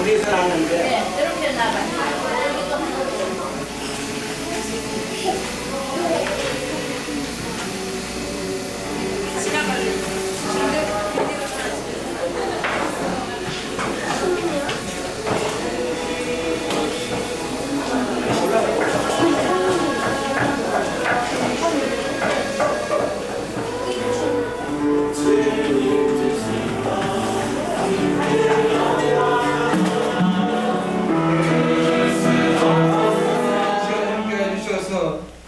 위에서 났는데. 네, 이렇게 나가요.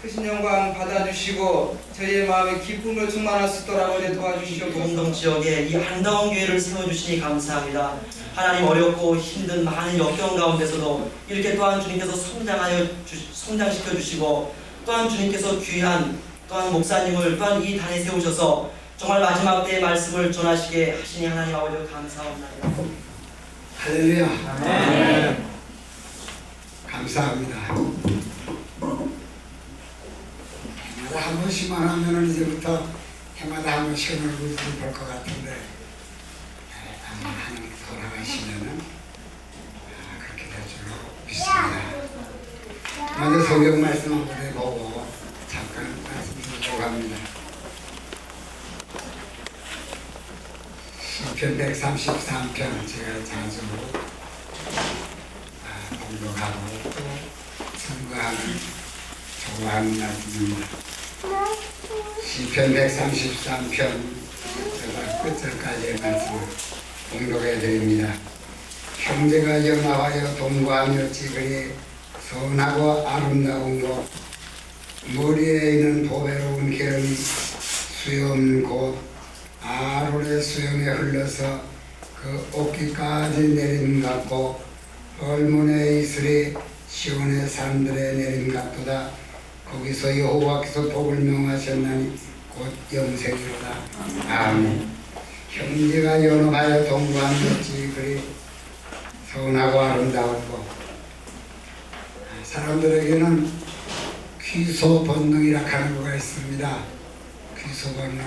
크신 영광 받아주시고 저희의 마음에 기쁨으로 충만할 수 있도록 아버지 도와주시옵소서. 공동 지역에 이 아름다운 교회를 세워주시니 감사합니다. 하나님, 어렵고 힘든 많은 역경 가운데서도 이렇게 또한 주님께서 성장시켜 주시고, 또한 주님께서 귀한 또한 목사님을 또한 이 단에 세우셔서 정말 마지막 때의 말씀을 전하시게 하시니 하나님 아버지 감사합니다. 할렐루야. 아멘. 감사합니다. 해마다 한 번씩만 하면은 이제부터 해마다 한 번씩 얼굴을 볼 것 같은데, 아마 하나님 돌아가시면은 그렇게 될 줄로 믿습니다. 먼저 성경 말씀 한번 보고 잠깐 말씀드리려고 합니다. 시편 133편 제가 자주 공독하고 또 선거하는 좋아하는 말씀입니다. 시편 133편 끝절까지의 말씀을 공독해 드립니다. 형제가 연합하여 동거하며 찍으니 선하고 아름다운 곳, 머리에 있는 보배로운 기름이 수염 곳 아론의 수염에 흘러서 그 어깨까지 내림 같고 얼문의 이슬이 시온의 산들에 내림 같도다. 거기서 여호와께서 복을 명하셨나니 곧 영생이로다. 아멘. 형제가 연합하여 동거하며 찍으니 선하고 아름다운 곳. 사람들에게는 귀소 본능이라 하는 거가 있습니다. 귀소 본능.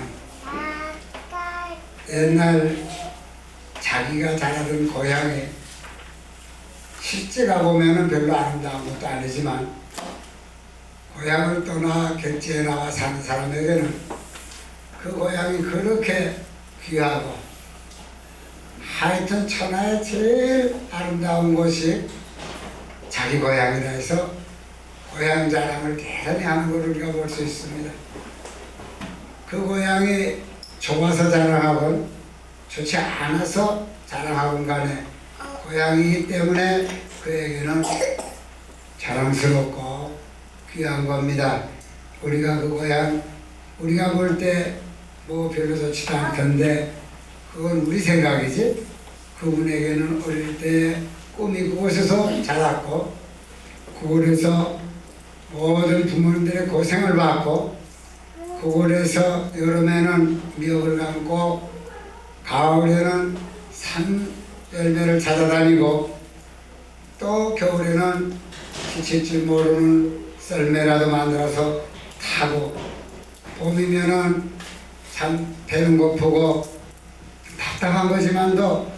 옛날 자기가 자라던 고향에 실제가 보면은 별로 아름다운 것도 아니지만 고향을 떠나 객지에 나와 사는 사람에게는 그 고향이 그렇게 귀하고 하여튼 천하에 제일 아름다운 곳이 자기 고향이라 해서 고향 자랑을 대단히 하는 것을 우리가 볼 수 있습니다. 그 고향이 좋아서 자랑하건 좋지 않아서 자랑하건 간에 고향이기 때문에 그에게는 자랑스럽고 귀한 겁니다. 우리가 그 고향 우리가 볼 때 뭐 별로 좋지도 않던데 그건 우리 생각이지. 그분에게는 어릴 때 꿈이 그곳에서 자랐고 그곳에서 모든 부모님들의 고생을 받고 그곳에서 여름에는 미역을 감고 가을에는 산 열매를 찾아다니고 또 겨울에는 지칠 줄 모르는 썰매라도 만들어서 타고 봄이면은 참 배는 고프고 답답한 거지만도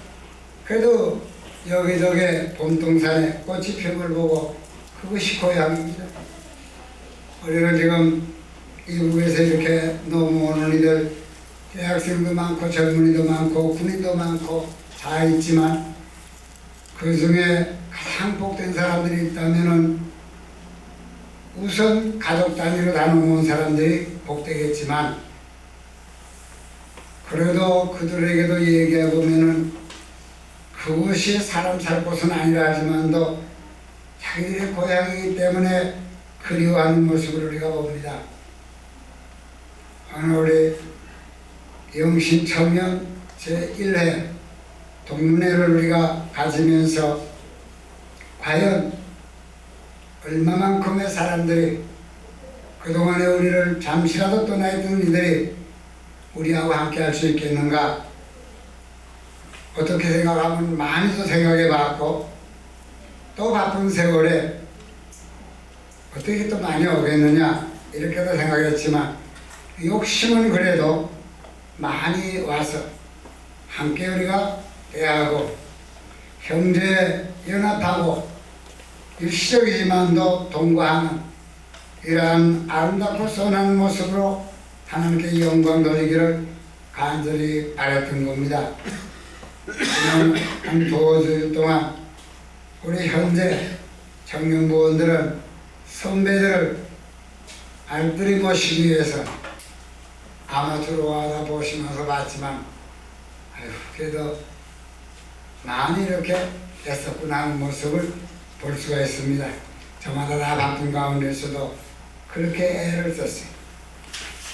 그래도 여기저기 봄동산에 꽃이 핀 걸 보고 그것이 고향입니다. 우리는 지금 이국에서 이렇게 넘어오는 이들 대학생도 많고 젊은이도 많고 군인도 많고 다 있지만 그 중에 가장 복된 사람들이 있다면은 우선 가족 단위로 다 넘어온 사람들이 복되겠지만 그래도 그들에게도 얘기해 보면은 그것이 사람 살 곳은 아니라 하지만도 자기들의 고향이기 때문에 그리워하는 모습을 우리가 봅니다. 오늘 우리 영신청년 제1회 동문회를 우리가 가지면서 과연 얼마만큼의 사람들이 그동안에 우리를 잠시라도 떠나있던 이들이 우리하고 함께 할 수 있겠는가? 어떻게 생각하면 많이도 생각해 봤고 또 바쁜 세월에 어떻게 또 많이 오겠느냐 이렇게도 생각했지만 욕심은 그래도 많이 와서 함께 우리가 대하고 형제 연합하고 일시적이지만도 동거하는 이러한 아름답고 선한 모습으로 하나님께 영광 돌리기를 간절히 바랬던 겁니다. 지난 한 두어 주 동안 우리 현재 청년부원들은 선배들을 알뜰히 모시기 위해서 아마추어로 와다 보시면서 봤지만 그래도 많이 이렇게 애썼구나 하는 모습을 볼 수가 있습니다. 저마다 다 바쁜 가운데서도 그렇게 애를 썼어요.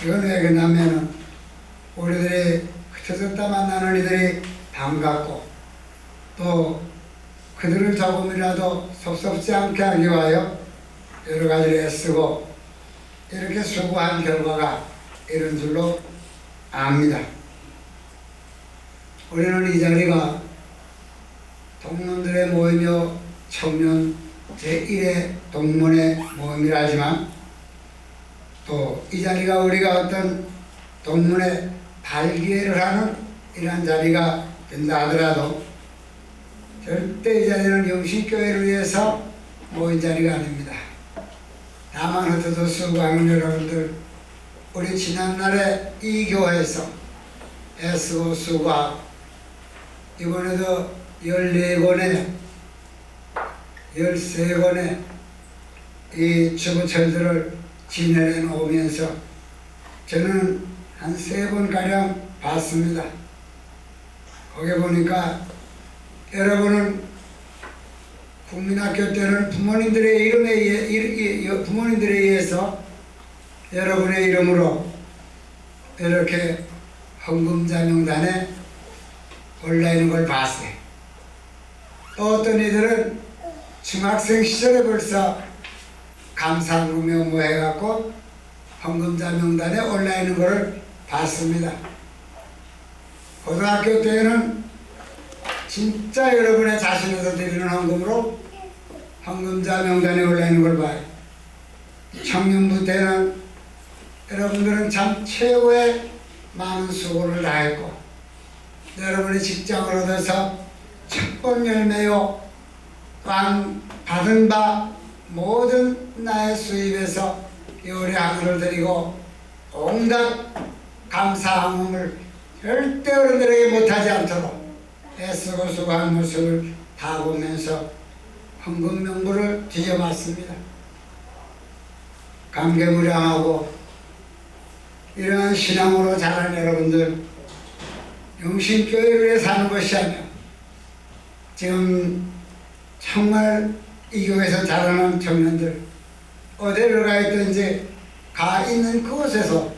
이건 왜 그러냐면은 우리들이 그쳐졌다 만나는 이들이 반갑고 또 그들을 조금이라도 섭섭지 않게 하기 위하여 여러 가지를 애쓰고 이렇게 수고한 결과가 이런 줄로 압니다. 우리는 이 자리가 동문들의 모임이요 청년 제1회 동문회 모임이라 하지만 또 이 자리가 우리가 어떤 동문회 발기회를 하는 이러한 자리가 된다 하더라도 절대 이 자리는 영신교회를 위해서 모인 자리가 아닙니다. 다만 흩어져 수고하는 여러분들, 우리 지난날에 이 교회에서 애쓰고 수고하고 이번에도 14권의 13권의 이 주보철들을 지내내 오면서 저는 한 3번가량 봤습니다. 거기 보니까 여러분은 국민학교 때는 부모님들의 부모님들에 의해서 여러분의 이름으로 이렇게 헌금자명단에 올라있는 걸 봤어요. 또 어떤 이들은 중학생 시절에 벌써 감사한금이며 뭐 해갖고 헌금자 명단에 올라있는 것을 봤습니다. 고등학교 때에는 진짜 여러분의 자신에서 드리는 헌금으로 헌금자 명단에 올라있는 걸 봐요. 청년부 때는 여러분들은 참 최고의 많은 수고를 다했고 여러분의 직장을 얻어서 첫 번 열매요 또한 받은 바 모든 나의 수입에서 요리 하늘을 드리고 온갖 감사함을 절대 어른들에게 못하지 않도록 애쓰고 수고한 모습을 다 보면서 헌금 명부를 뒤져봤습니다. 감개무량하고 이러한 신앙으로 자란 여러분들, 영신교회를 위해 사는 것이 아니라 지금 정말 이 교회에서 자라는 청년들 어디를 가 있든지 가 있는 그곳에서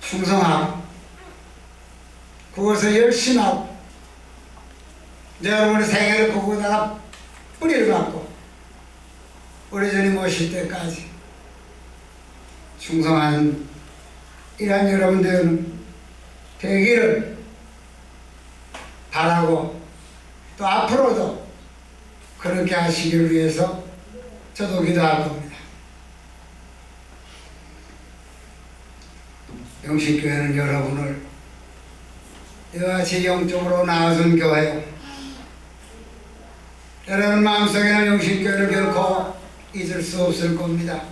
충성하고 그곳에서 열심히 하고 여러분의 생애를 거기다가 뿌리를 받고 우리 주님 오실 때까지 충성한 이러한 여러분들은 되기를 바라고 또 앞으로도 그렇게 하시기를 위해서 저도 기도할 겁니다. 영신교회는 여러분을 이와 같이 영적으로 나아준 교회요. 여러분 마음속에는 영신교회를 결코 잊을 수 없을 겁니다.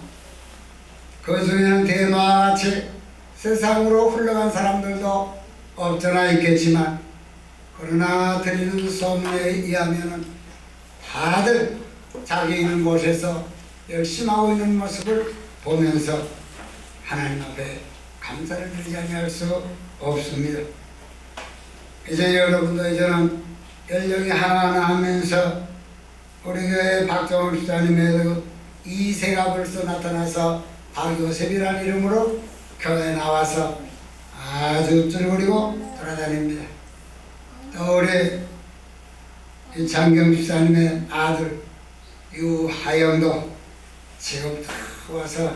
그 중에는 대마와 같이 세상으로 흘러간 사람들도 없잖아 있겠지만 그러나 들리는 소문에 의하면 다들 자기 있는 곳에서 열심히 하고 있는 모습을 보면서 하나님 앞에 감사를 드리지 아니할 수 없습니다. 이제 여러분도 이제는 연령이 하나하나 하면서 우리 교회 박정훈 집사님의 2세가 벌써 나타나서 박요셉이라는 이름으로 교회에 나와서 아주 엎질거리고 돌아다닙니다. 또 우리 장경 집사님의 아들 유하영도 지금 다 와서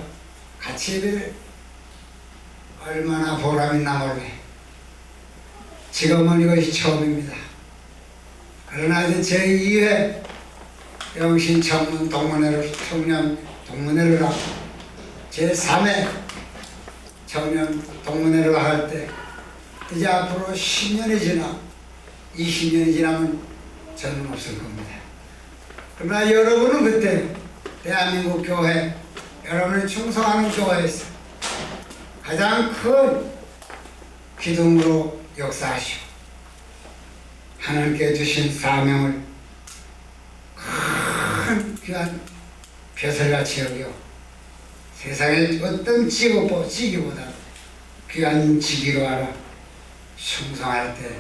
같이 예배를 얼마나 보람있나 몰래. 지금은 이것이 처음입니다. 그러나 이제 제2회 영신 청년 동문회를 하고 제3회 청년 동문회를 할 때 이제 앞으로 10년이 지나 20년이 지나면 저는 없을 겁니다. 그러나 여러분은 그때 대한민국 교회, 여러분이 충성하는 교회에서 가장 큰 기둥으로 역사하시고 하나님께 주신 사명을 큰 귀한 벼슬같이 여겨 세상의 어떤 직기보다 귀한 직위로 알아 충성할 때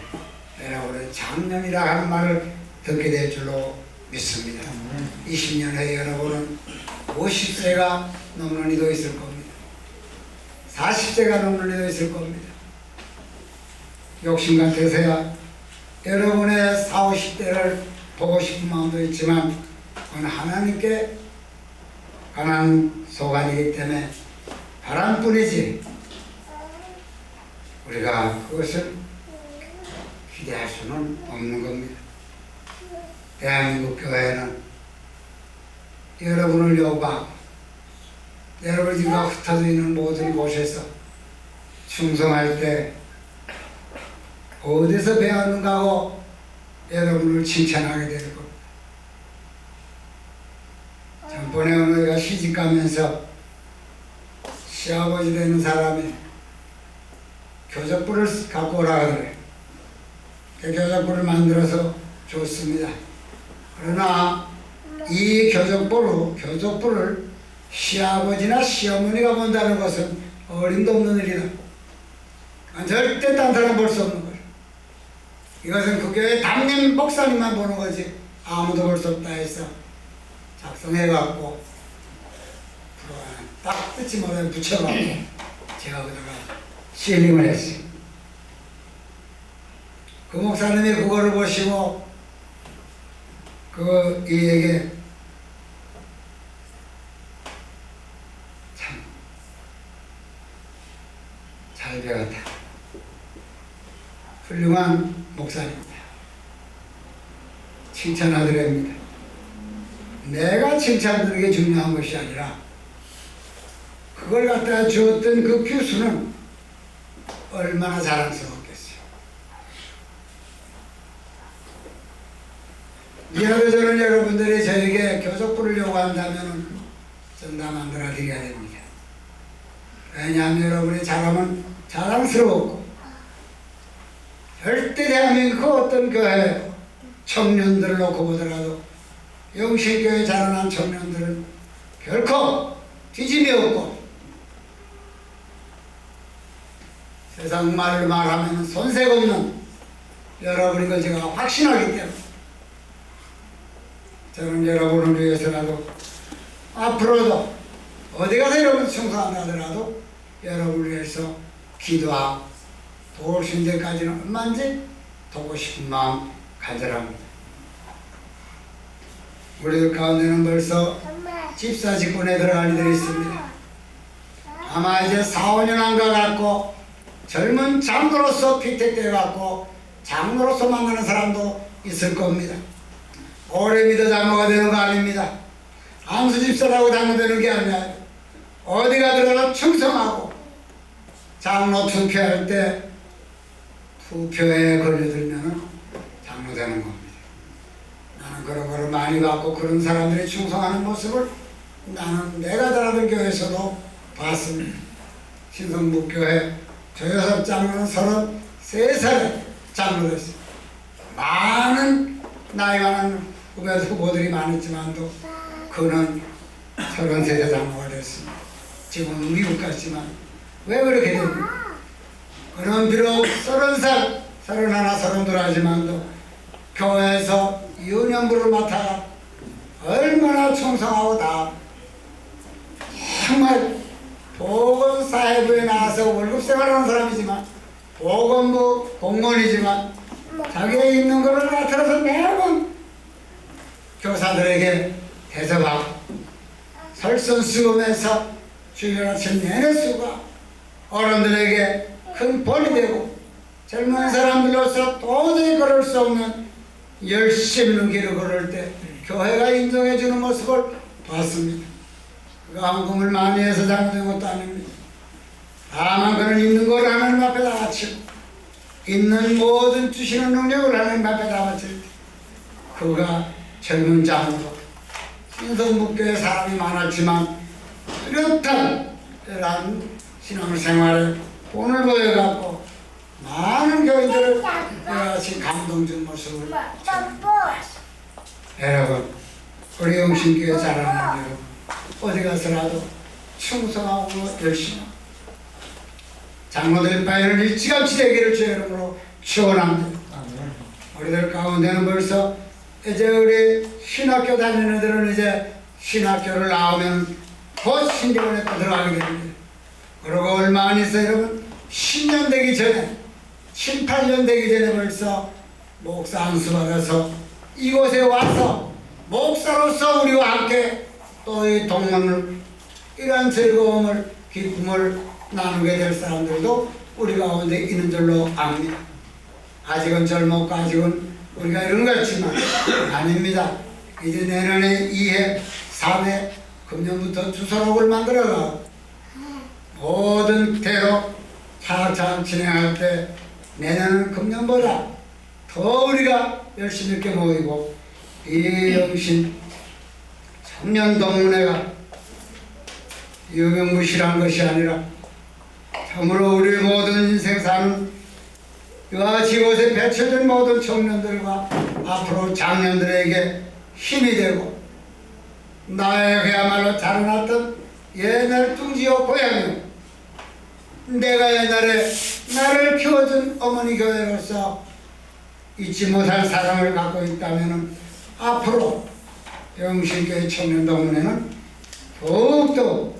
여러분은 장년이라 하는 말을 듣게 될 줄로 믿습니다. 20년 후에 여러분은 50세가 넘는 이도 있을 겁니다. 40세가 넘는 이도 있을 겁니다. 욕심 같아서야 여러분의 40, 50대를 보고 싶은 마음도 있지만 그건 하나님께 관한 소관이기 때문에 바람뿐이지 우리가 그것을 기대할 수는 없는 겁니다. 대한민국 교회는 여러분을 요구하고 여러분이 지금 흩어져 있는 모든 곳에서 충성할 때 어디서 배웠는가 하고 여러분을 칭찬하게 될 겁니다. 전번에 우리가 시집 가면서 시아버지 되는 사람이 교적부를 갖고 오라 그래. 그 교적부를 만들어서 줬습니다. 그러나 이 교적부를 시아버지나 시어머니가 본다는 것은 어림도 없는 일이다. 절대 딴 사람 볼 수 없는 거예요. 이것은 그 교회 담임 목사님만 보는 거지 아무도 볼 수 없다 해서 작성해갖고 딱 뜯지 못해 붙여갖고 제가 그다가 시링을 했어요. 그 목사님이 그거를 보시고 이에게 참 잘 배웠다. 훌륭한 목사입니다. 칭찬하드립니다. 내가 칭찬드리는 게 중요한 것이 아니라 그걸 갖다가 주었던 그 교수는 얼마나 자랑스러웠겠어요. 이하로 저는 여러분들이 저에게 교적부를 요구한다면 전다 만들어 드려야 됩니다. 왜냐하면 여러분이 잘하면 자랑스러웠고 절대 대한민국 어떤 교회 청년들을 놓고 보더라도 영신교회 자라난 청년들은 결코 뒤짐이 없고 세상 말을 말하면 손색 없는 여러분인 걸 제가 확신하기 때문에 저는 여러분을 위해서라도 앞으로도 어디 가서 여러분 충성한다 하더라도 여러분을 위해서 기도하고 도울 수 있는 데까지는 얼마든지 도고 싶은 마음 간절합니다. 우리들 가운데는 벌써 집사 직분에 들어갈 이들이 있습니다. 아마 이제 4, 5년 안 가갖고 젊은 장로로서 피택되어갖고 장로로서 만나는 사람도 있을 겁니다. 오래 믿어 장로가 되는 거 아닙니다. 안수 집사라고 장로되는 게 아니라 어디 가더라도 충성하고 장로 투표할 때 투표에 걸려들면 장로 되는 겁니다. 나는 그런 거를 많이 받고 그런 사람들이 충성하는 모습을 나는 내가 다니던 교회에서도 봤습니다. 신성북교회 조효섭 장로는 33살에 장로 됐어요. 많은 나이 많은 후보들이 많았지만도 그는 33세 장로가 됐습니다. 지금은 미국 갔지만 왜 그렇게 됩니까? 그는 비록 30살, 31, 32 하지만도 교회에서 유년부를 맡아 얼마나 충성하고 다 정말 보건사회부에 나와서 월급 생활하는 사람이지만 보건부 공무원이지만 자기가 있는 것을 나타내서 매번 교사들에게 대접하고 설선수금해서 주일 아침 내내 수고 어른들에게 큰 본이 되고 젊은 사람들로서 도저히 걸을 수 없는 열심 있는 길을 걸을 때 교회가 인정해주는 모습을 봤습니다. 그가 헌금을 많이 해서 잘못된 것도 아닙니다. 다만 그는 있는 걸 하나님 앞에 다 바치고 있는 모든 주시는 능력을 하나님 앞에 다 바칠 때 그가 젊은 장으로 신성북교에 사람이 많았지만 뚜렷한 이러한 신앙생활에 본을 보여갖고 많은 교인들을 같이 감동 준 모습을 여러분, 우리 영신교회 자라는 여러분, 어디 가서라도 충성하고 열심히 장로들 바에는 일찌감치 되기를 주의 이름으로 축원합니다. 우리들 가운데는 벌써 이제 우리 신학교 다니는 애들은 이제 신학교를 나오면 곧 신대원에 또 들어가게 됩니다. 그리고 얼마 안 있어 여러분 10년 되기 전에 7, 8년 되기 전에 벌써 목사 안수 받아서 이곳에 와서 목사로서 우리와 함께 또 이 동문을 이러한 즐거움을 기쁨을 나누게 될 사람들도 우리 가운데 있는 줄로 압니다. 아직은 젊었고 아직은 우리가 이런 것 같지만 아닙니다. 이제 내년에 2회, 3회 금년부터 주소록을 만들어가 모든 대로 차근차근 진행할 때 내년은 금년보다 더 우리가 열심히 있게 모이고 이 영신 청년동문회가 유명무실한 것이 아니라 참으로 우리 모든 인생 사는 이와 지곳에 배쳐진 모든 청년들과 앞으로 장년들에게 힘이 되고 나의 그야말로 자라났던 옛날 둥지요 고향이요 내가 옛날에 나를 키워준 어머니 교회로서 잊지 못할 사랑을 갖고 있다면 앞으로 영신교회 청년동문회는 더욱더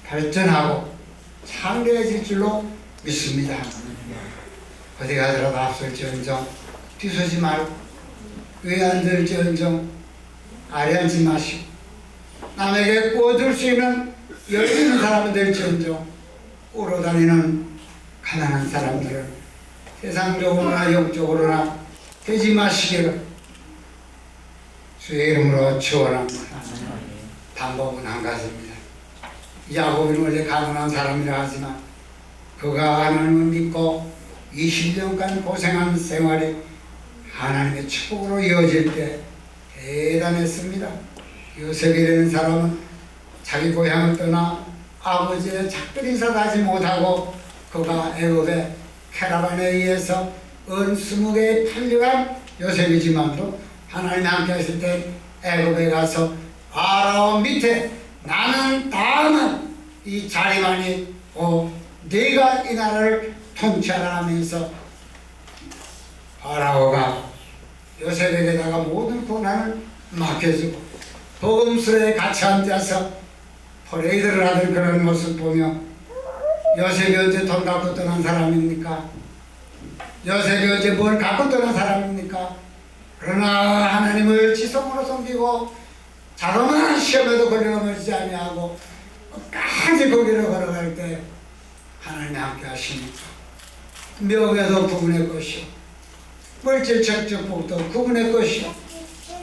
발전하고 창대해질 줄로 믿습니다. 어디 가더라도 앞설지언정 뒤서지 말고 위에 앉을지언정 아래 앉지 마시고 남에게 꾸어줄 수 있는 열리는 사람이 될지언정 울어다니는 가난한 사람들은 세상적으로나 영적으로나 되지 마시기를 주의 이름으로 축원합니다. 방법은 한 가지입니다. 야곱은 원래 가난한 사람이라 하지만 그가 하나님을 믿고 20년간 고생한 생활이 하나님의 축복으로 이어질 때 대단했습니다. 요셉이라는 사람은 자기 고향을 떠나 아버지의 작별 인사도 하지 못하고 그가 애굽의 캐러반에 의해서 은 20개에 팔려간 요셉이지만도 하나님이 함께 하실 때 애굽에 가서 파라오 밑에 나는 다음은 이 자리만이 네가 이 나라를 통치하라 하면서 파라오가 요셉에게다가 모든 권한을 맡겨주고 복음술에 같이 앉아서 퍼레이드를 하는 그런 모습 보며 요셉이 언제 돈 갖고 떠난 사람입니까? 요셉이 언제 뭘 갖고 떠난 사람입니까? 그러나 하나님을 지성으로 섬기고 자그마한 시험에도 걸려넘어지지 아니하고 끝까지 거기로 걸어갈 때 하나님이 함께 하시니까 명예도 그분의 것이요 물질적 축복도 그분의 것이요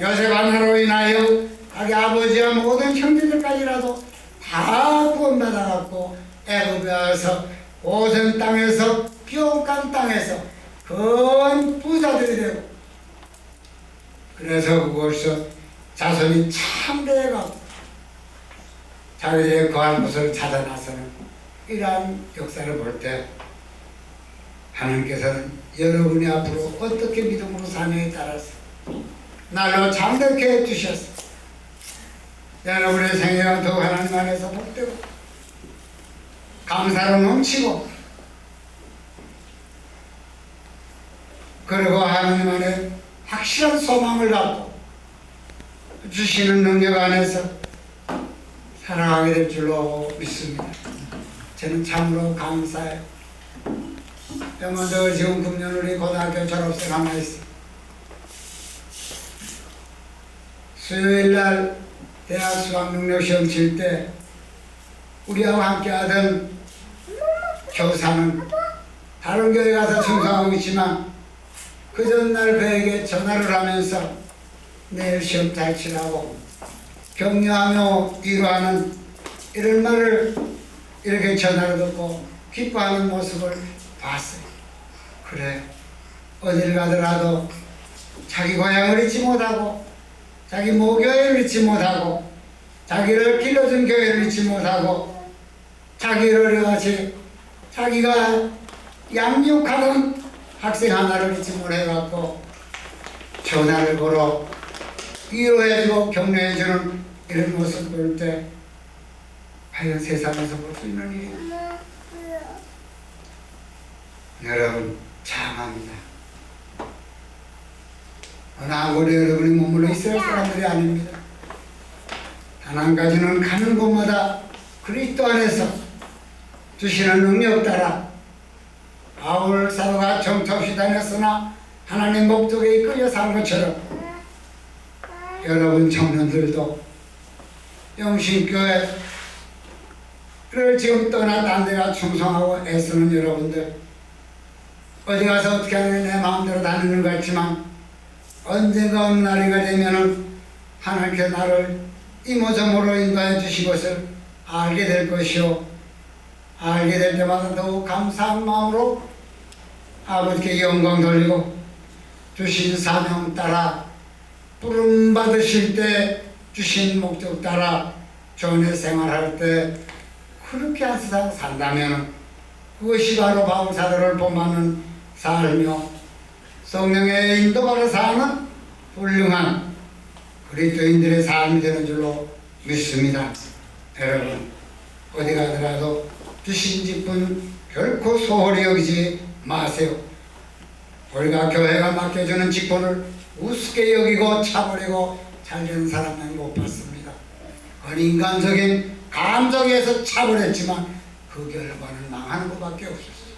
요셉 하나로 인하여 자기 아버지와 모든 형제들까지라도 다 구원받아갖고 애굽에 와서 고센 땅에서 비옥한 땅에서 큰 부자들이 되고 그래서 그곳에서 자손이 참대해가고 자기들의 거한 곳을 찾아 나서는 이러한 역사를 볼 때 하나님께서는 여러분이 앞으로 어떻게 믿음으로 사느냐에 따라서 날로 잠들게 해주셨어. 여러분의 생애가 더욱 하나님 안에서 복되고 감사로 넘치고 그리고 하나님 안에 확실한 소망을 갖고 주시는 능력 안에서 살아가게 될 줄로 믿습니다. 저는 참으로 감사해요. 먼저 지금 금년 우리 고등학교 졸업생 하나 있어. 수요일날 대학 수학능력시험 칠 때 우리하고 함께 하던 교사는 다른 교회 가서 충성하고 있지만 그 전날 그에게 전화를 하면서 내일 시험 잘 치라고 격려하며 위로하는 이런 말을 이렇게 전화를 듣고 기뻐하는 모습을 봤어요. 그래 어딜 가더라도 자기 고향을 잊지 못하고 자기 모교회를 잊지 못하고 자기를 길러준 교회를 잊지 못하고 자기를 같이 자기가 양육하던 학생 하나를 잊지 못해갖고 전화를 걸어 위로해주고 격려해주는 이런 모습 볼 때 과연 세상에서 볼 수 있는 일이에요. 여러분 참합니다. 어느 한 곳에 여러분이 머물러 있을 사람들이 아닙니다. 단 한 가지는 가는 곳마다 그리스도 안에서 주시는 능력 따라 바울 사도가 정처 없이 다녔으나 하나님 목적에 이끌려 산 것처럼 여러분 청년들도 영신교회를 지금 떠나 딴 데가 충성하고 애쓰는 여러분들, 어디 가서 어떻게 하면 내 마음대로 다니는 것 같지만 언젠가 어느 날이가 되면은 하나님께서 나를 이모저모로 인도해 주신 것을 알게 될 것이요, 알게 될 때마다 더욱 감사한 마음으로 아버지께 영광 돌리고 주신 사명 따라 부름 받으실 때 주신 목적 따라 전에 생활할 때 그렇게 한 세상 산다면 그것이 바로 바울 사도를 본받는 삶이요, 성령의 인도받아 사는 훌륭한 그리스도인들의 삶이 되는 줄로 믿습니다. 여러분 어디 가더라도 주신 직분 결코 소홀히 여기지 마세요. 우리가 교회가 맡겨주는 직분을 우습게 여기고 차버리고 잘되는 사람은 못 봤습니다. 그건 인간적인 감정에서 차버렸지만 그 결과는 망하는 것밖에 없었어요.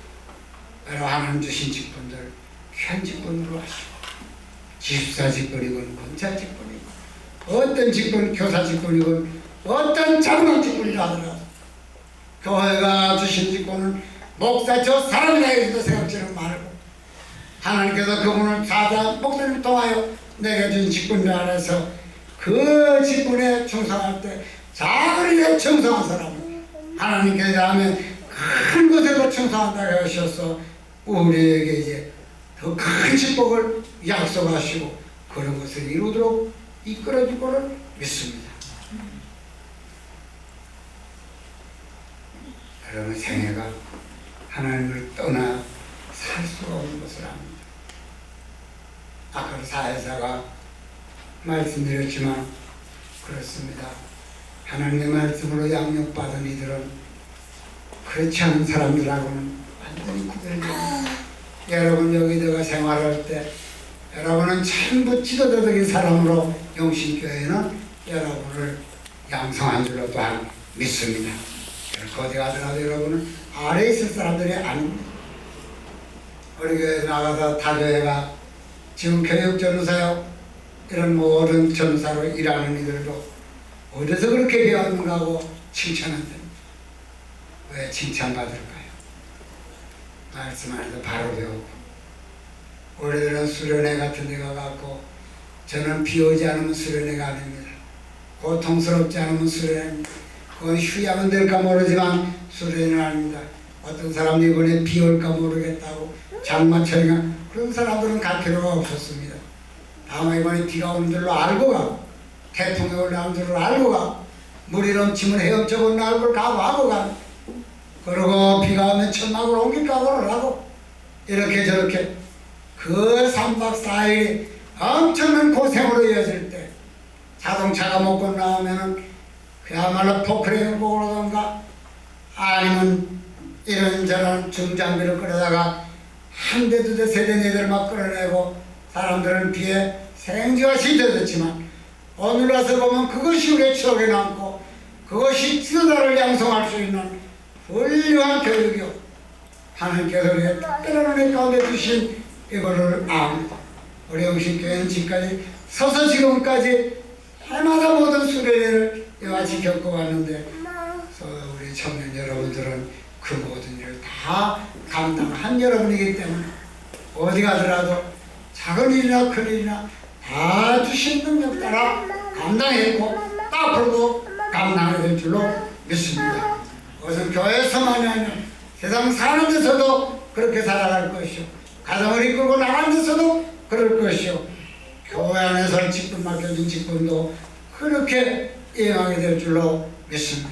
여러분 하나님 주신 직분들 귀한 직분으로 하시고 기숙사 직분이건 검찰 직분이건 어떤 직분, 교사 직분이건 어떤 장로 직분이라 하더라도 교회가 주신 직분은 목사 저 사람이라 해도 생각지는 말고 하나님께서 그분을 사자 목사님을 통하여 내게 준 직분을 알아서 그 직분에 충성할 때 작은 일에 충성한 사람 하나님께서 다음에 큰 것에도 충성한다고 하셔서 우리에게 이제 더 큰 축복을 약속하시고 그런 것을 이루도록 이끌어줄 거를 믿습니다. 여러분 생애가 하나님을 떠나 살 수가 없는 것을 압니다. 아까 사회자가 말씀드렸지만 그렇습니다. 하나님의 말씀으로 양육받은 이들은 그렇지 않은 사람들하고는 완전히 구별됩니다. 여러분 여기다가 생활할 때 여러분은 전부 지도자적인 사람으로 영신교회는 여러분을 양성한 줄로 또한 믿습니다. 어디 가더라도 여러분은 아래에 있을 사람들이 아닙니다. 우리 교회 나가서 타 교회가 지금 교육전사요 이런 모든 전사로 일하는 이들도 어디서 그렇게 배웠는가 하고 칭찬한다. 왜 칭찬받을까요? 말씀 안에서 바로 배우고 우리들은 수련회 같은 데 가갖고 저는 비 오지 않으면 수련회가 아닙니다. 고통스럽지 않으면 수련회입니다. 그건 휴양은 될까 모르지만 수련회는 아닙니다. 어떤 사람들이 이번에 비 올까 모르겠다고 장마철이가 그런 사람들은 갈 필요가 없었습니다. 다만 이번에 비가 오는 줄로 알고 가고 태풍이 올라오는 줄로 알고 가고 물이 넘치면 헤엄쳐 건너갈 걸 각오하고 가고 그러고 비가 오면 천막으로 옮길 각오를 하고 이렇게 저렇게 그 3박 4일이 엄청난 고생으로 이어질 때 자동차가 못 건너오면은 그야말로 포크레인을 보고라던가 아니면 이런저런 중장비를 끌어다가 한 대 두 대 세 대 네 대를 막 끌어내고 사람들은 비에 생지와 시들었지만 오늘 와서 보면 그것이 우리의 추억에 남고 그것이 지도자를 양성할 수 있는 훌륭한 교육이요 하나님께서 우리의 특별한 은혜 가운데 주신 이거를 압니다. 우리 영신교회는 지금까지 서서 지금까지 해마다 모든 수련회를 이같이 겪어왔는데 우리 청년 여러분들은 그 모든 일을 다 감당한 여러분이기 때문에 어디 가더라도 작은 일이나 큰 일이나 다 주신 능력 따라 감당했고 앞으로도 감당하게 될 줄로 믿습니다. 그것은 교회에서만이 아니라 세상 사는 데서도 그렇게 살아갈 것이요 가정을 이끌고 나가는 데서도 그럴 것이요 교회 안에서 직분 맡겨진 직분도 그렇게 이행하게 될 줄로 믿습니다.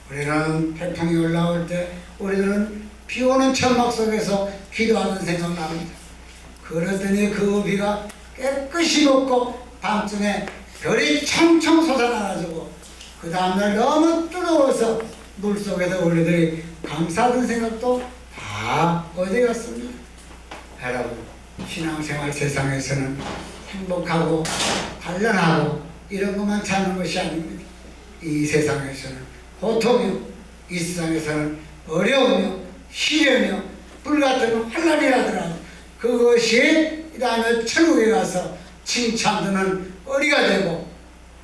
우리는 태풍이 올라올 때 우리들은 비 오는 천막 속에서 기도하는 생각납니다. 그랬더니 그 비가 깨끗이 녹고 밤중에 별이 청청 솟아나가지고 그 다음날 너무 뜨거워서 물속에서 우리들이 감사하던 생각도 다 어디갔습니다. 여러분, 신앙생활 세상에서는 행복하고 단련하고 이런 것만 찾는 것이 아닙니다. 이 세상에서는 고통이요, 이 세상에서는 어려움이요, 시련이요, 불같은 환난이라더라도 그것이 이 다음에 천국에 가서 칭찬드는 어리가 되고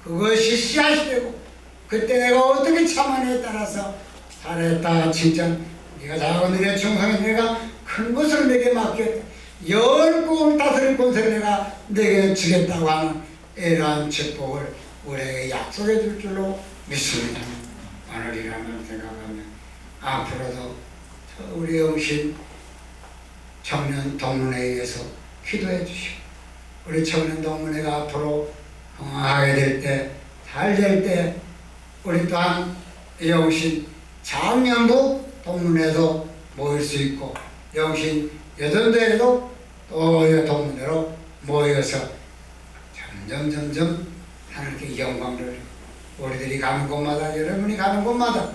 그것이 씨앗이 되고 그때 내가 어떻게 참아내에 따라서 잘했다 칭찬, 네가 작은 일에 충성해 내가 큰 것을 내게 맡겼다, 10꿈을 다스릴 것을 내가 내게 주겠다고 하는 이러한 축복을 우리에게 약속해 줄 줄로 믿습니다. 오늘이라면 생각하면 앞으로도 우리 영신 청년 동문회의에서 기도해 주시고 우리 청년 동문회가 앞으로 건강하게 될 때, 잘 될 때 우리 또한 영신 작년도 동문회에도 모일 수 있고 영신 여전대에도 또 동문회로 모여서 점점 하나님께 영광을 우리들이 가는 곳마다, 여러분이 가는 곳마다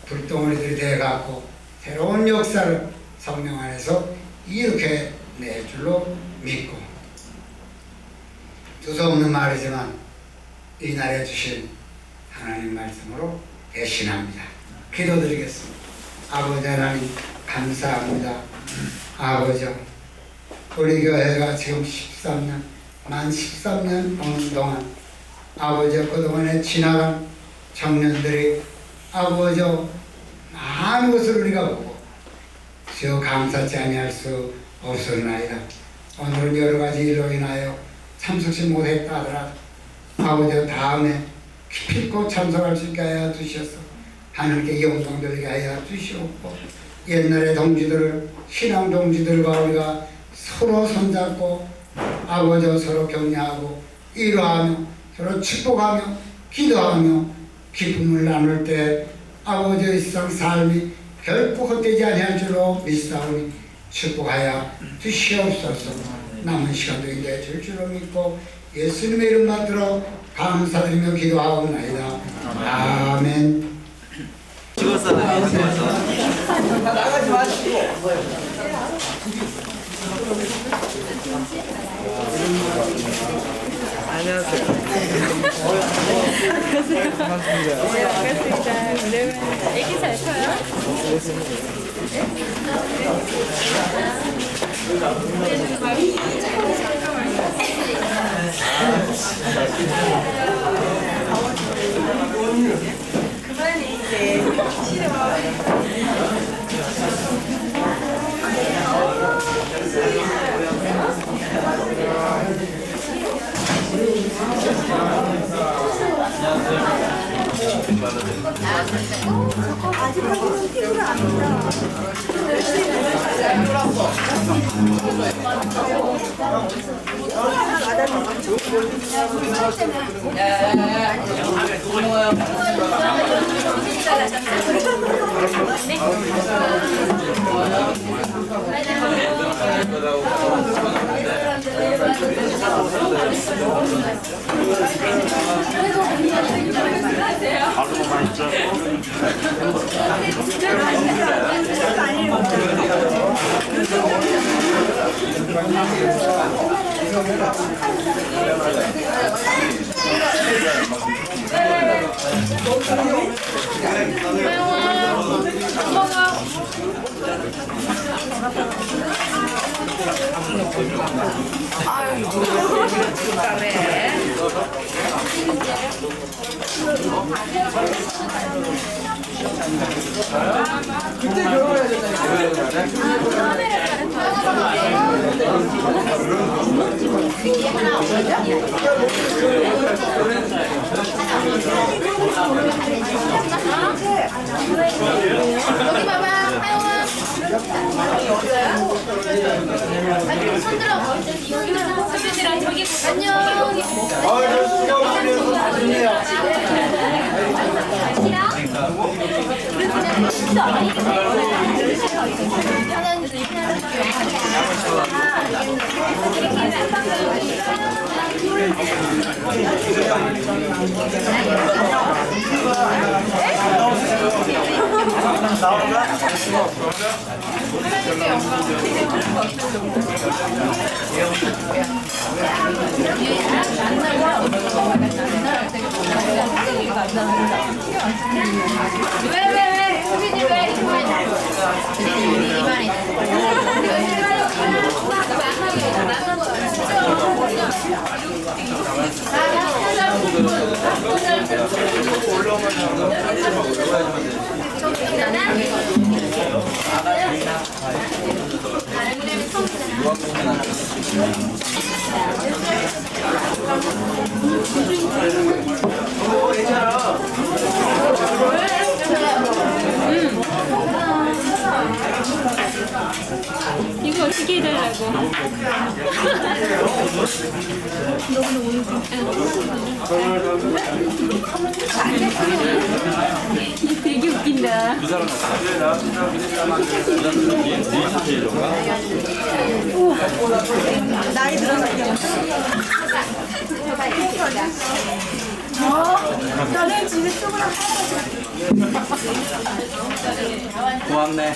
불덩어리들이 되어갖고 새로운 역사를 성령 안에서 이렇게 낼 줄로 믿고, 두서없는 말이지만 이날에 주신 하나님 말씀으로 대신합니다. 기도드리겠습니다. 아버지 하나님 감사합니다. 아버지, 우리 교회가 지금 13년, 만 13년 오는 동안 아버지 그동안에 지나간 청년들이 아버지 많은 것을 우리가 보고 주여 감사치 아니할 수 없었나이다. 오늘은 여러 가지 일로 인하여 참석시 못했다 하더라도 아버지 다음에 기필코 참석할 수 있게 하여 주셔서 하나님께 영광 돌리게 하여 주시옵고, 옛날의 동지들을, 신앙 동지들과 우리가 서로 손잡고 아버지 서로 격려하고 위로하며 서로 축복하며 기도하며 기쁨을 나눌 때 아버지의 세상 삶이 결코 헛되지 아니할 줄로 믿사오니 축복하여 주시옵소서. 남은 시간도 이제 줄 줄로 믿고 예수님의 이름 받들어 감사드리며 기도하옵나이다. 아멘. 나가지 마시고. 안녕하세요. 반갑습니다. 애기 잘 커요? 그만해 이제 아직까지는 피부를 안 한다. 그때 결혼해야 여기 봐봐, 하영아. 선배님이랑 저기 안녕. 왜? 우빈이 왜? 이거 어떻게 해달라고? 되게 웃긴다. 나이 들어서 너네 집에 쪽으로 고맙네.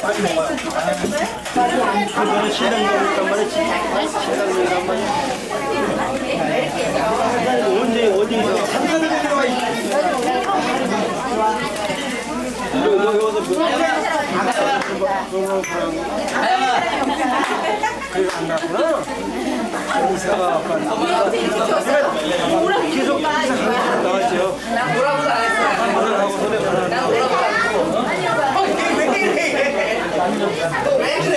빨리 먹어요. 그거는 신랑이란 말이지. 신랑이란 말이지. 어디 산산에 들어와 있어. 그래 안 났구나. 의사가 계속 나왔죠. 나 뭐라고 잘했어? 나 뭐라고 잘했어? 왜 그래?